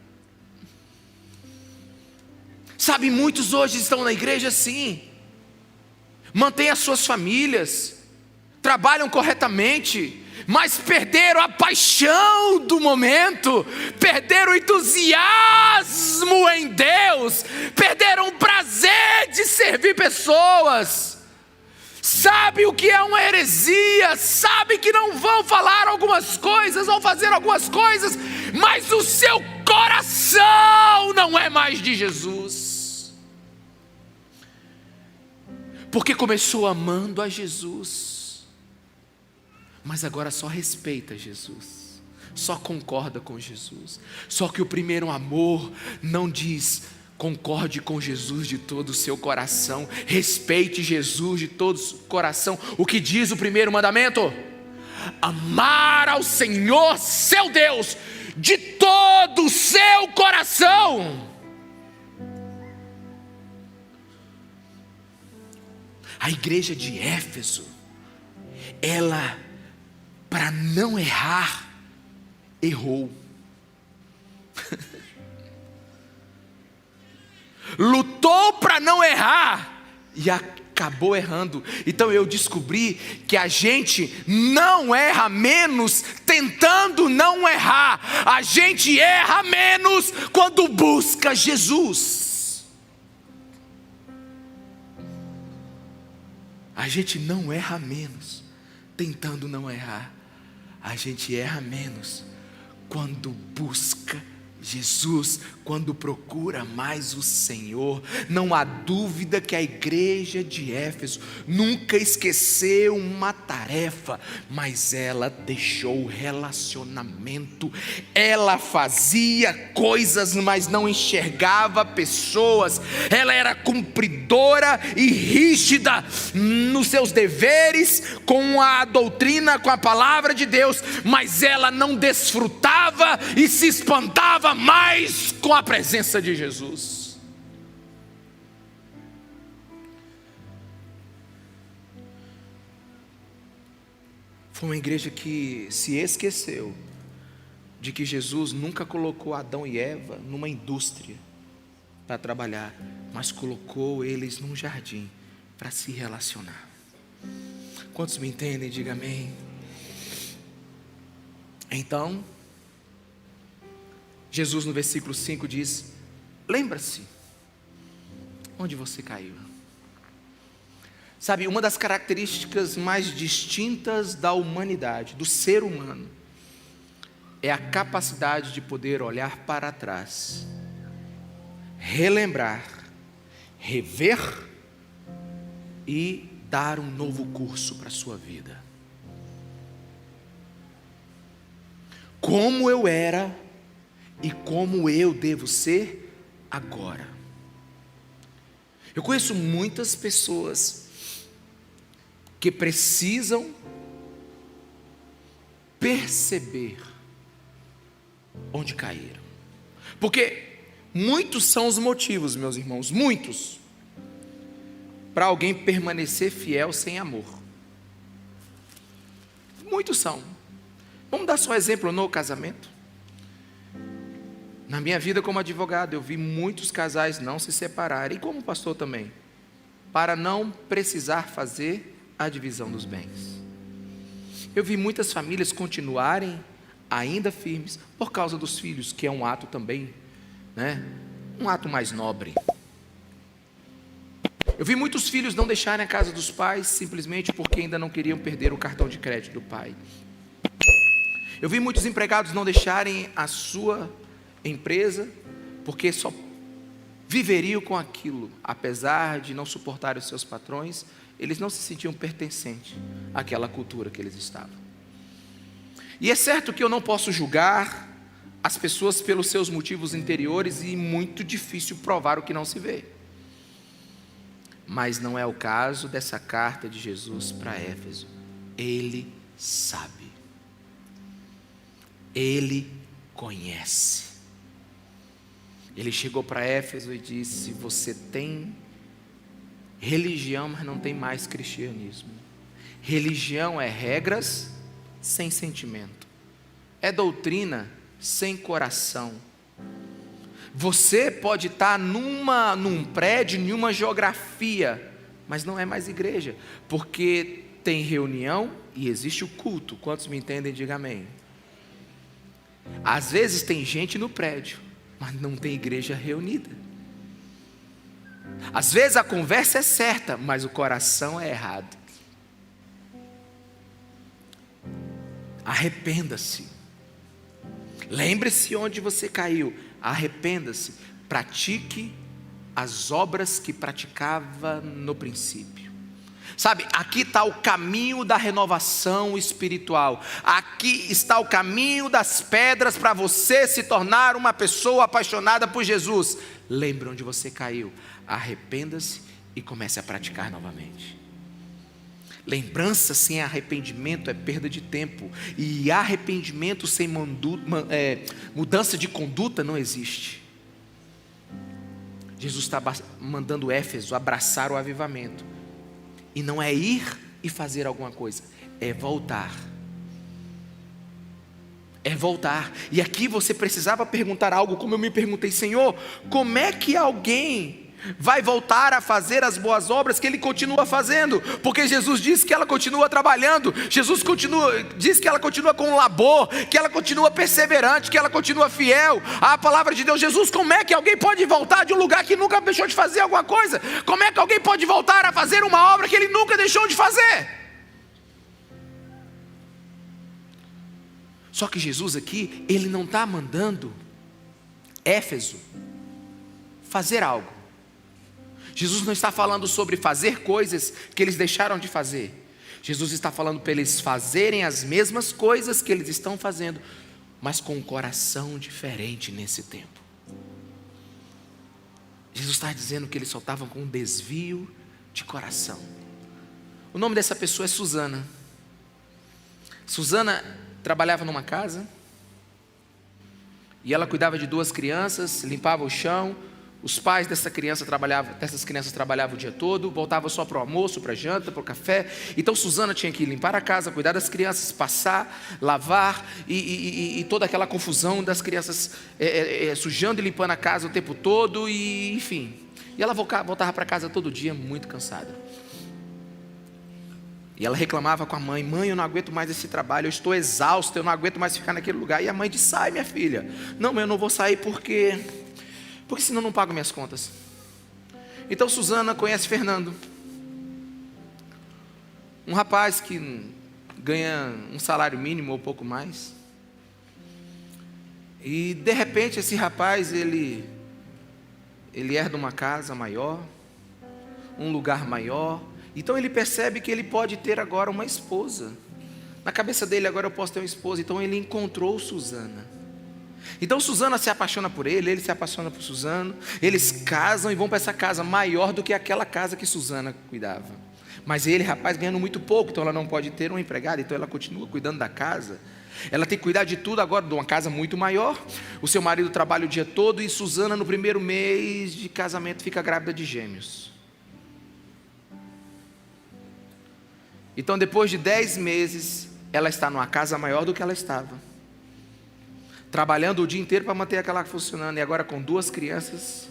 Sabe, muitos hoje estão na igreja sim, mantêm as suas famílias, trabalham corretamente, mas perderam a paixão do momento, perderam o entusiasmo em Deus, perderam o prazer de servir pessoas. Sabe o que é uma heresia, sabe que não vão falar algumas coisas, vão fazer algumas coisas, mas o seu coração não é mais de Jesus, porque começou amando a Jesus, mas agora só respeita Jesus, só concorda com Jesus. Só que o primeiro amor não diz: concorde com Jesus de todo o seu coração, respeite Jesus de todo o coração. O que diz o primeiro mandamento? Amar ao Senhor seu Deus de todo o seu coração. A igreja de Éfeso, ela, para não errar, errou. Lutou para não errar e acabou errando. Então eu descobri que a gente não erra menos tentando não errar. A gente erra menos quando busca Jesus. A gente não erra menos tentando não errar. A gente erra menos quando busca Jesus, quando procura mais o Senhor. Não há dúvida que a igreja de Éfeso nunca esqueceu uma tarefa, mas ela deixou o relacionamento. Ela fazia coisas, mas não enxergava pessoas. Ela era cumpridora e rígida nos seus deveres, com a doutrina, com a palavra de Deus, mas ela não desfrutava e se espantava mais com a presença de Jesus. Foi uma igreja que se esqueceu de que Jesus nunca colocou Adão e Eva numa indústria para trabalhar, mas colocou eles num jardim para se relacionar. Quantos me entendem? Diga amém. Então, Jesus no versículo 5 diz: lembra-se onde você caiu. Sabe, uma das características mais distintas da humanidade, do ser humano, é a capacidade de poder olhar para trás, relembrar, rever e dar um novo curso para a sua vida. Como eu era e como eu devo ser agora. Eu conheço muitas pessoas que precisam perceber onde caíram, porque muitos são os motivos, meus irmãos, muitos, para alguém permanecer fiel sem amor. Muitos são. Vamos dar só exemplo no casamento. Na minha vida como advogado, eu vi muitos casais não se separarem, e como pastor também, para não precisar fazer a divisão dos bens. Eu vi muitas famílias continuarem ainda firmes por causa dos filhos, que é um ato também, um ato mais nobre. Eu vi muitos filhos não deixarem a casa dos pais simplesmente porque ainda não queriam perder o cartão de crédito do pai. Eu vi muitos empregados não deixarem a sua empresa porque só viveriam com aquilo, apesar de não suportar os seus patrões, eles não se sentiam pertencentes àquela cultura que eles estavam. E é certo que eu não posso julgar as pessoas pelos seus motivos interiores, e muito difícil provar o que não se vê. Mas não é o caso dessa carta de Jesus para Éfeso. Ele sabe. Ele conhece. Ele chegou para Éfeso e disse: você tem religião, mas não tem mais cristianismo. Religião é regras sem sentimento. É doutrina sem coração. Você pode estar num prédio, em uma geografia, mas não é mais igreja, porque tem reunião e existe o culto. Quantos me entendem? Diga amém. Às vezes tem gente no prédio, mas não tem igreja reunida. Às vezes a conversa é certa, mas o coração é errado. Arrependa-se. Lembre-se onde você caiu. Arrependa-se. Pratique as obras que praticava no princípio. Sabe, aqui está o caminho da renovação espiritual. Aqui está o caminho das pedras para você se tornar uma pessoa apaixonada por Jesus. Lembre onde você caiu. Arrependa-se e comece a praticar novamente. Lembrança sem arrependimento é perda de tempo. E arrependimento sem mudança de conduta não existe. Jesus está mandando Éfeso abraçar o avivamento. E não é ir e fazer alguma coisa, é voltar. É voltar. E aqui você precisava perguntar algo, como eu me perguntei: Senhor, como é que alguém vai voltar a fazer as boas obras que ele continua fazendo? Porque Jesus disse que ela continua trabalhando. Jesus diz que ela continua com labor, que ela continua perseverante, que ela continua fiel à palavra de Deus. Jesus, como é que alguém pode voltar de um lugar que nunca deixou de fazer alguma coisa? Como é que alguém pode voltar a fazer uma obra que ele nunca deixou de fazer? Só que Jesus aqui, ele não está mandando Éfeso fazer algo. Jesus não está falando sobre fazer coisas que eles deixaram de fazer. Jesus está falando para eles fazerem as mesmas coisas que eles estão fazendo, mas com um coração diferente nesse tempo. Jesus está dizendo que eles só estavam com um desvio de coração. O nome dessa pessoa é Susana. Susana trabalhava numa casa e ela cuidava de 2 crianças, limpava o chão. Os pais dessas crianças trabalhavam o dia todo, voltavam só para o almoço, para a janta, para o café. Então Susana tinha que limpar a casa, cuidar das crianças, passar, lavar e toda aquela confusão das crianças sujando e limpando a casa o tempo todo, e enfim. E ela voltava para casa todo dia muito cansada. E ela reclamava com a mãe: mãe, eu não aguento mais esse trabalho, eu estou exausta, eu não aguento mais ficar naquele lugar. E a mãe disse: sai, minha filha. Não, mãe, eu não vou sair porque senão eu não pago minhas contas. Então Susana conhece Fernando, um rapaz que ganha um salário mínimo ou pouco mais. E de repente esse rapaz, ele herda uma casa maior, um lugar maior. Então ele percebe que ele pode ter agora uma esposa. Na cabeça dele, agora eu posso ter uma esposa. Então ele encontrou Susana. Então Susana se apaixona por ele se apaixona por Susana. Eles casam e vão para essa casa maior do que aquela casa que Susana cuidava. Mas ele, rapaz, ganhando muito pouco, então ela não pode ter uma empregada. Então ela continua cuidando da casa. Ela tem que cuidar de tudo agora, de uma casa muito maior. O seu marido trabalha o dia todo e Susana, no primeiro mês de casamento, fica grávida de gêmeos. Então depois de 10 meses, ela está numa casa maior do que ela estava, trabalhando o dia inteiro para manter aquela funcionando, e agora com 2 crianças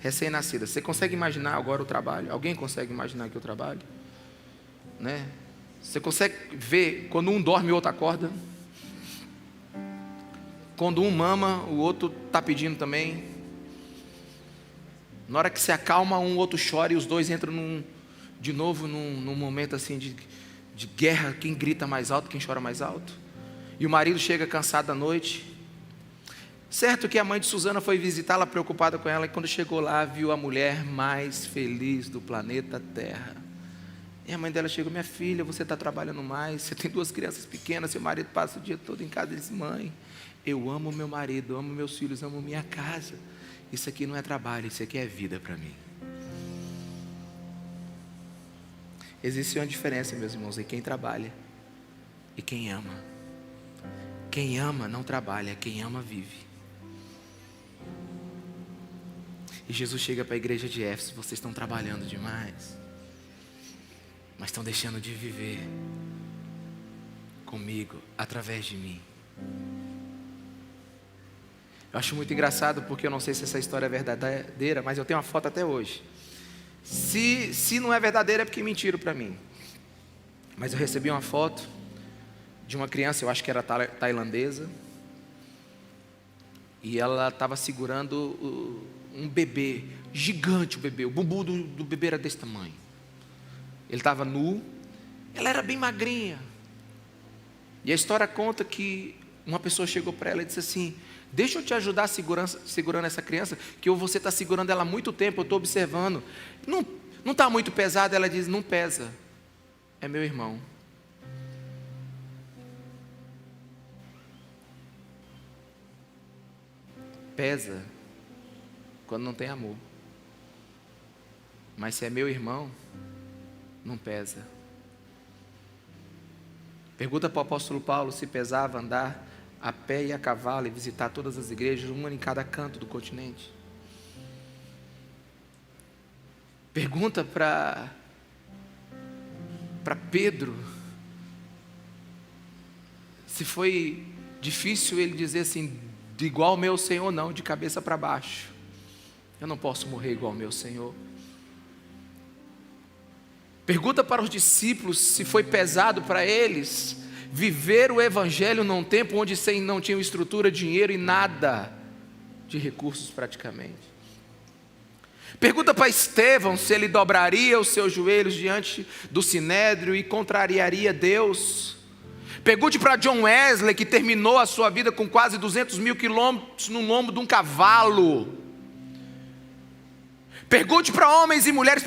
recém-nascidas. Você consegue imaginar agora o trabalho? Alguém consegue imaginar aqui o trabalho? Né? Você consegue ver quando um dorme e o outro acorda? Quando um mama, o outro está pedindo também. Na hora que se acalma, o outro chora e os dois entram de novo num momento assim de guerra. Quem grita mais alto, quem chora mais alto. E o marido chega cansado à noite. Certo que a mãe de Susana foi visitá-la, preocupada com ela, e quando chegou lá, viu a mulher mais feliz do planeta Terra. E a mãe dela chegou: minha filha, você está trabalhando mais, você tem 2 crianças pequenas, seu marido passa o dia todo em casa. Ele disse: mãe, eu amo meu marido, amo meus filhos, amo minha casa. Isso aqui não é trabalho, isso aqui é vida para mim. Existe uma diferença, meus irmãos, em quem trabalha e quem ama. Quem ama não trabalha, quem ama vive. E Jesus chega para a igreja de Éfeso: vocês estão trabalhando demais, mas estão deixando de viver comigo, através de mim. Eu acho muito engraçado, porque eu não sei se essa história é verdadeira, mas eu tenho uma foto até hoje. Se não é verdadeira é porque mentiram para mim. Mas eu recebi uma foto de uma criança, eu acho que era tailandesa, e ela estava segurando um bebê, gigante o bebê, o bumbum do bebê era desse tamanho. Ele estava nu, ela era bem magrinha. E a história conta que uma pessoa chegou para ela e disse assim: deixa eu te ajudar segurando essa criança, que você está segurando ela há muito tempo, eu estou observando. Não está muito pesada? Ela diz: não pesa, é meu irmão. Pesa quando não tem amor. Mas se é meu irmão, não pesa. Pergunta para o apóstolo Paulo se pesava andar a pé e a cavalo e visitar todas as igrejas, uma em cada canto do continente. Pergunta para Pedro se foi difícil ele dizer assim: de igual ao meu Senhor não, de cabeça para baixo. Eu não posso morrer igual ao meu Senhor. Pergunta para os discípulos se foi pesado para eles viver o evangelho num tempo onde não tinham estrutura, dinheiro e nada de recursos praticamente. Pergunta para Estevão se ele dobraria os seus joelhos diante do sinédrio e contrariaria Deus. Pergunte para John Wesley, que terminou a sua vida com quase 200 mil quilômetros no lombo de um cavalo. Pergunte para homens e mulheres,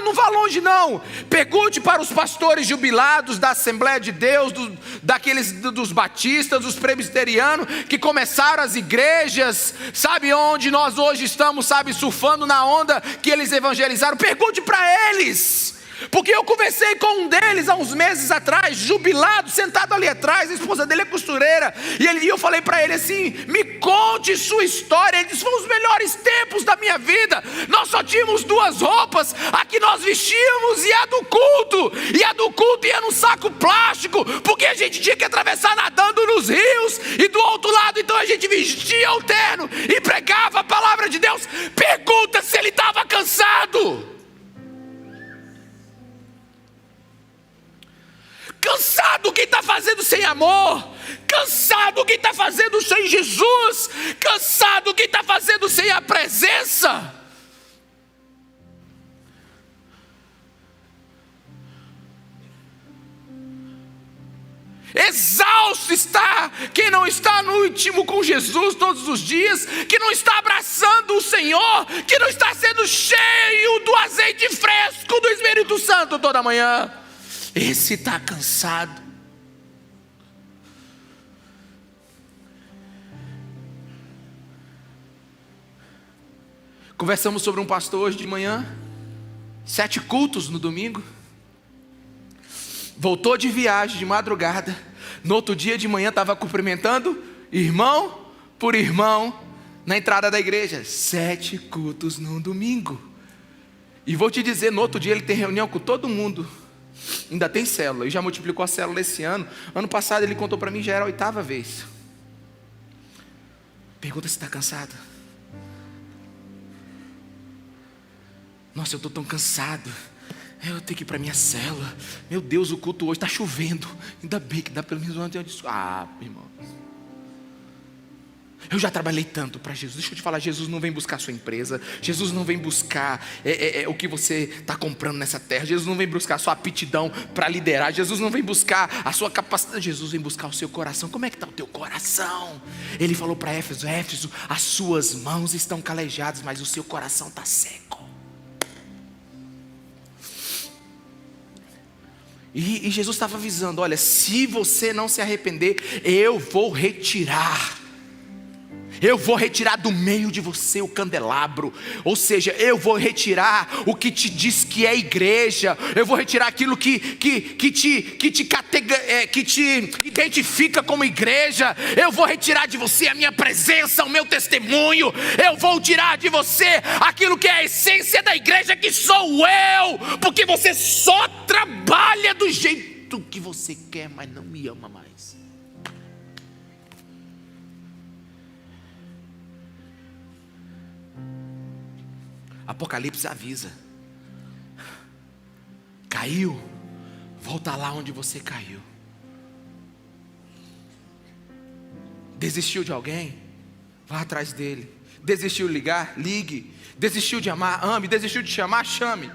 não vá longe não. Pergunte para os pastores jubilados da Assembleia de Deus, dos batistas, dos presbiterianos, que começaram as igrejas, sabe onde nós hoje estamos, sabe, surfando na onda que eles evangelizaram. Pergunte para eles. Porque eu conversei com um deles há uns meses atrás, jubilado, sentado ali atrás, a esposa dele é costureira, e eu falei para ele assim: me conte sua história. Ele disse: foram os melhores tempos da minha vida, nós só tínhamos 2 roupas, a que nós vestíamos e a do culto ia num saco plástico, porque a gente tinha que atravessar nadando nos rios, e do outro lado então a gente vestia o terno e pregava a palavra de Deus. Pergunta se ele estava cansado. Cansado quem está fazendo sem amor, cansado quem está fazendo sem Jesus, cansado quem está fazendo sem a presença. Exausto está quem não está no íntimo com Jesus todos os dias, que não está abraçando o Senhor, que não está sendo cheio do azeite fresco do Espírito Santo toda manhã. Esse está cansado. Conversamos sobre um pastor hoje de manhã, 7 cultos no domingo. Voltou de viagem de madrugada. No outro dia de manhã estava cumprimentando irmão por irmão na entrada da igreja. 7 cultos no domingo. E vou te dizer, no outro dia ele tem reunião com todo mundo. Ainda tem célula, e já multiplicou a célula esse ano. Ano passado ele contou para mim, já era a 8ª vez. Pergunta se está cansado. Nossa, eu estou tão cansado, eu tenho que ir para minha célula. Meu Deus, o culto hoje está chovendo. Ainda bem que dá pelo menos um dia. Irmão, eu já trabalhei tanto para Jesus. Deixa eu te falar, Jesus não vem buscar a sua empresa. Jesus não vem buscar o que você está comprando nessa terra. Jesus não vem buscar a sua aptidão para liderar. Jesus não vem buscar a sua capacidade. Jesus vem buscar o seu coração. Como é que está o teu coração? Ele falou para Éfeso: Éfeso, as suas mãos estão calejadas, mas o seu coração está seco. E Jesus estava avisando: olha, se você não se arrepender, eu vou retirar. Eu vou retirar do meio de você o candelabro, ou seja, eu vou retirar o que te diz que é igreja, eu vou retirar aquilo que te identifica como igreja, eu vou retirar de você a minha presença, o meu testemunho, eu vou tirar de você aquilo que é a essência da igreja, que sou eu, porque você só trabalha do jeito que você quer, mas não me ama mais. Apocalipse avisa: caiu, volta lá onde você caiu. Desistiu de alguém? Vá atrás dele. Desistiu de ligar? Ligue. Desistiu de amar? Ame. Desistiu de chamar? Chame.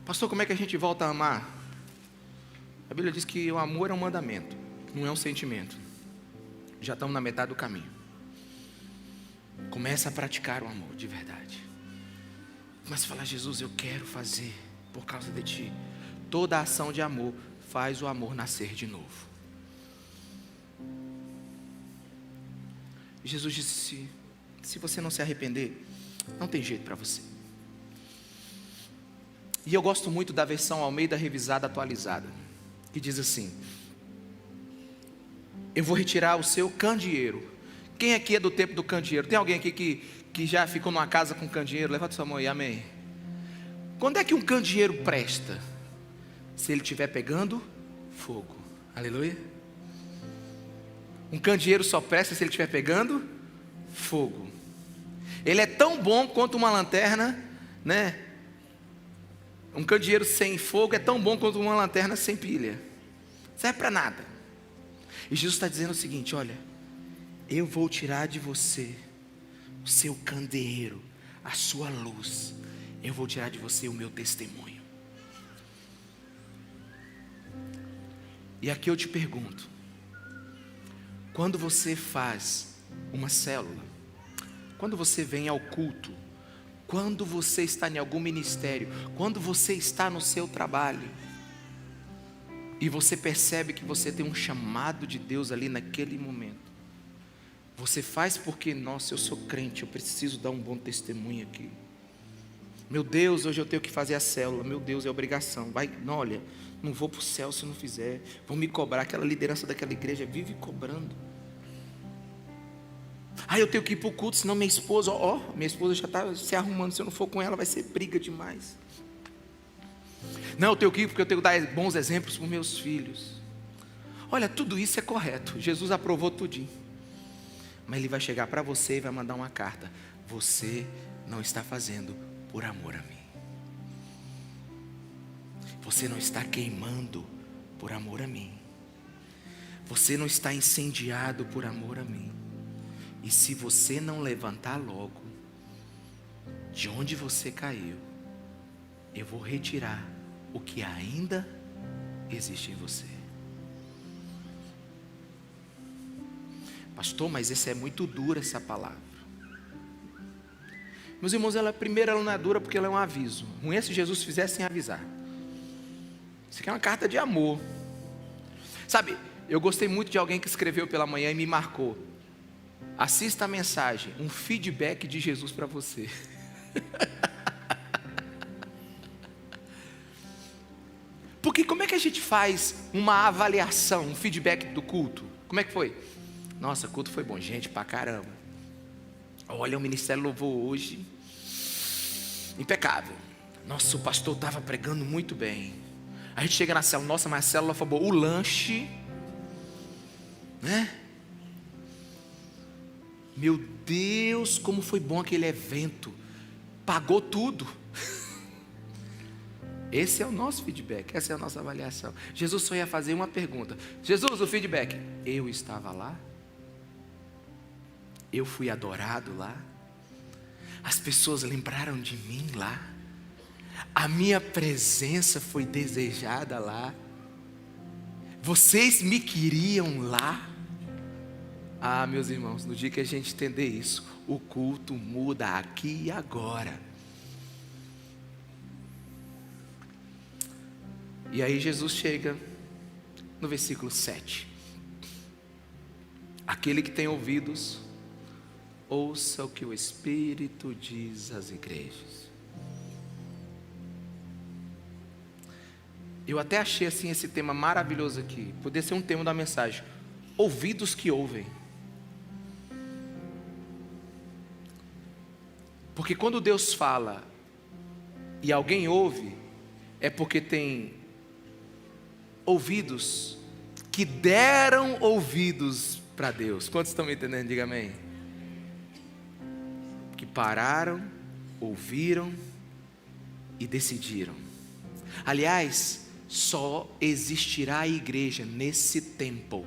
Pastor, como é que a gente volta a amar? A Bíblia diz que o amor é um mandamento, não é um sentimento. Já estamos na metade do caminho. Começa a praticar o amor de verdade. Começa a falar: Jesus, eu quero fazer por causa de ti. Toda ação de amor faz o amor nascer de novo. Jesus disse: se você não se arrepender, não tem jeito para você. E eu gosto muito da versão Almeida Revisada Atualizada, que diz assim: eu vou retirar o seu candeeiro. Quem aqui é do tempo do candeeiro? Tem alguém aqui que já ficou numa casa com candeeiro? Levanta sua mão aí, amém. Quando é que um candeeiro presta? Se ele estiver pegando fogo. Aleluia. Um candeeiro só presta se ele estiver pegando fogo. Ele é tão bom quanto uma lanterna, né? Um candeeiro sem fogo é tão bom quanto uma lanterna sem pilha. Serve para nada. E Jesus está dizendo o seguinte: olha, eu vou tirar de você o seu candeeiro, a sua luz. Eu vou tirar de você o meu testemunho. E aqui eu te pergunto: quando você faz uma célula, quando você vem ao culto, quando você está em algum ministério, quando você está no seu trabalho, e você percebe que você tem um chamado de Deus ali naquele momento, você faz porque: nossa, eu sou crente, eu preciso dar um bom testemunho aqui. Meu Deus, hoje eu tenho que fazer a célula. Meu Deus, é obrigação. Vai, não, olha, não vou para o céu se não fizer. Vão me cobrar. Aquela liderança daquela igreja vive cobrando. Eu tenho que ir para o culto, senão minha esposa, minha esposa já está se arrumando. Se eu não for com ela, vai ser briga demais. Não, eu tenho que ir porque eu tenho que dar bons exemplos para os meus filhos. Olha, tudo isso é correto. Jesus aprovou tudinho. Mas Ele vai chegar para você e vai mandar uma carta: você não está fazendo por amor a mim. Você não está queimando por amor a mim. Você não está incendiado por amor a mim. E se você não levantar logo de onde você caiu, eu vou retirar o que ainda existe em você. Pastor, mas essa é muito dura, essa palavra. Meus irmãos, primeiro ela não é dura porque ela é um aviso. Ruim é se Jesus fizesse sem avisar. Isso aqui é uma carta de amor. Sabe, eu gostei muito de alguém que escreveu pela manhã e me marcou: assista a mensagem, um feedback de Jesus para você. Porque como é que a gente faz uma avaliação, um feedback do culto? Como é que foi? Nossa, o culto foi bom, gente, pra caramba. Olha, o ministério louvou hoje, impecável. Nossa, o pastor estava pregando muito bem. A gente chega na célula: nossa, mas a célula foi boa. O lanche, né? Meu Deus, como foi bom aquele evento. Pagou tudo. Esse é o nosso feedback, essa é a nossa avaliação. Jesus só ia fazer uma pergunta: Jesus, o feedback: eu estava lá? Eu fui adorado lá? As pessoas lembraram de mim lá? A minha presença foi desejada lá? Vocês me queriam lá? Meus irmãos, no dia que a gente entender isso, o culto muda aqui e agora. E aí Jesus chega no versículo 7. Aquele que tem ouvidos, ouça o que o Espírito diz às igrejas. Eu até achei assim esse tema maravilhoso aqui. Poderia ser um tema da mensagem. Ouvidos que ouvem. Porque quando Deus fala e alguém ouve, é porque tem ouvidos que deram ouvidos para Deus. Quantos estão me entendendo? Diga amém. Que pararam, ouviram e decidiram. Aliás, só existirá a igreja nesse tempo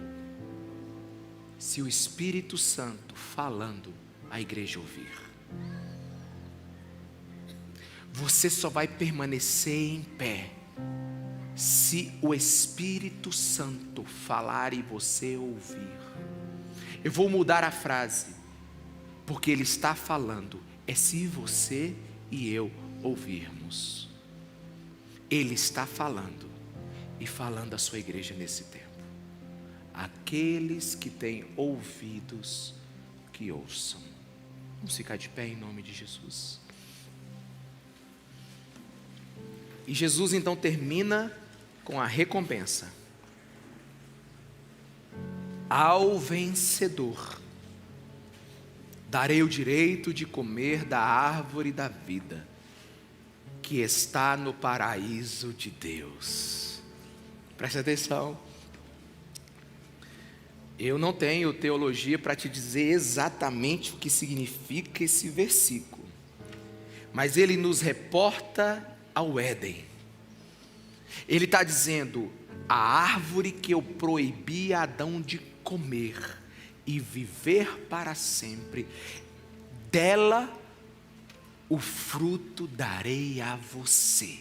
se o Espírito Santo falando, a igreja ouvir. Você só vai permanecer em pé se o Espírito Santo falar e você ouvir. Eu vou mudar a frase, porque Ele está falando, é se você e eu ouvirmos. Ele está falando e falando à sua igreja nesse tempo. Aqueles que têm ouvidos, que ouçam. Vamos ficar de pé em nome de Jesus. E Jesus então termina com a recompensa. Ao vencedor darei o direito de comer da árvore da vida, que está no paraíso de Deus. Preste atenção. Eu não tenho teologia para te dizer exatamente o que significa esse versículo, mas ele nos reporta ao Éden. Ele está dizendo: a árvore que eu proibi a Adão de comer e viver para sempre, dela o fruto darei a você,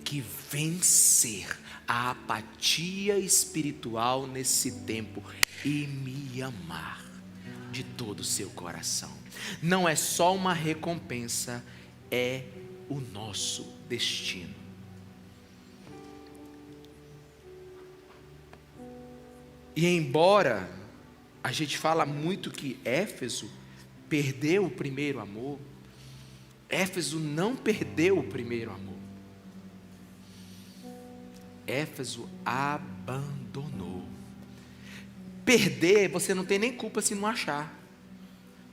que vencer a apatia espiritual nesse tempo e me amar de todo o seu coração. Não é só uma recompensa, é o nosso destino. E embora a gente fala muito que Éfeso perdeu o primeiro amor, Éfeso não perdeu o primeiro amor. Éfeso abandonou. Perder, você não tem nem culpa se não achar.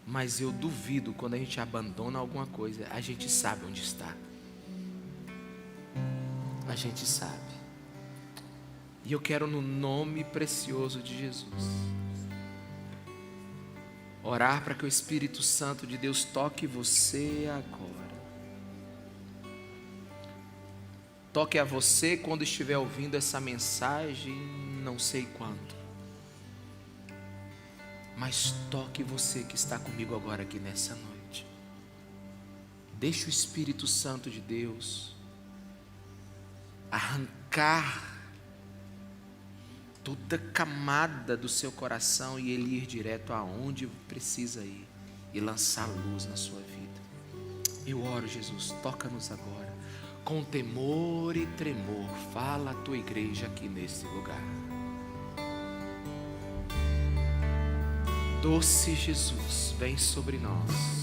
Mas eu duvido, quando a gente abandona alguma coisa, a gente sabe onde está. A gente sabe. E eu quero, no nome precioso de Jesus, orar para que o Espírito Santo de Deus toque você agora. Toque a você quando estiver ouvindo essa mensagem, não sei quando. Mas toque você que está comigo agora aqui nessa noite. Deixe o Espírito Santo de Deus arrancar toda camada do seu coração e ele ir direto aonde precisa ir e lançar luz na sua vida. Eu oro, Jesus, toca-nos agora. Com temor e tremor, fala a tua igreja aqui nesse lugar. Doce Jesus, vem sobre nós.